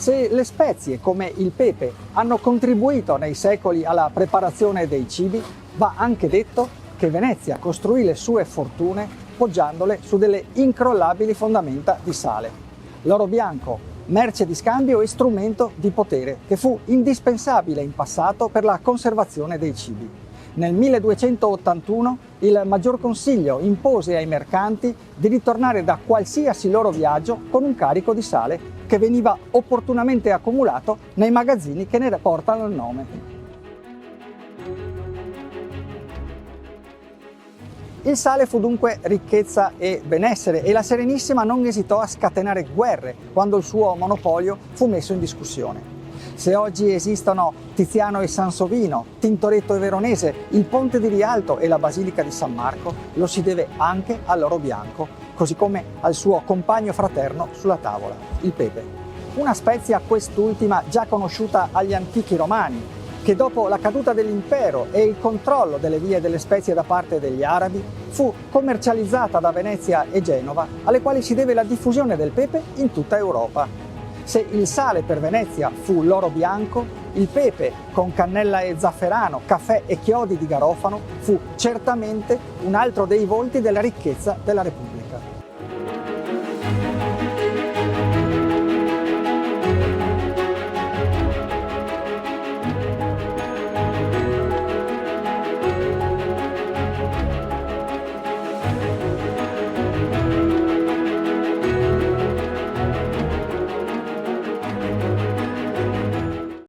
Se le spezie, come il pepe, hanno contribuito nei secoli alla preparazione dei cibi, va anche detto che Venezia costruì le sue fortune poggiandole su delle incrollabili fondamenta di sale. L'oro bianco, merce di scambio e strumento di potere, che fu indispensabile in passato per la conservazione dei cibi. Nel 1281 il Maggior Consiglio impose ai mercanti di ritornare da qualsiasi loro viaggio con un carico di sale che veniva opportunamente accumulato nei magazzini che ne portano il nome. Il sale fu dunque ricchezza e benessere e la Serenissima non esitò a scatenare guerre quando il suo monopolio fu messo in discussione. Se oggi esistono Tiziano e Sansovino, Tintoretto e Veronese, il Ponte di Rialto e la Basilica di San Marco, lo si deve anche all'oro bianco, così come al suo compagno fraterno sulla tavola, il pepe. Una spezia quest'ultima già conosciuta agli antichi romani, che dopo la caduta dell'impero e il controllo delle vie delle spezie da parte degli arabi, fu commercializzata da Venezia e Genova, alle quali si deve la diffusione del pepe in tutta Europa. Se il sale per Venezia fu l'oro bianco, il pepe con cannella e zafferano, caffè e chiodi di garofano fu certamente un altro dei volti della ricchezza della Repubblica.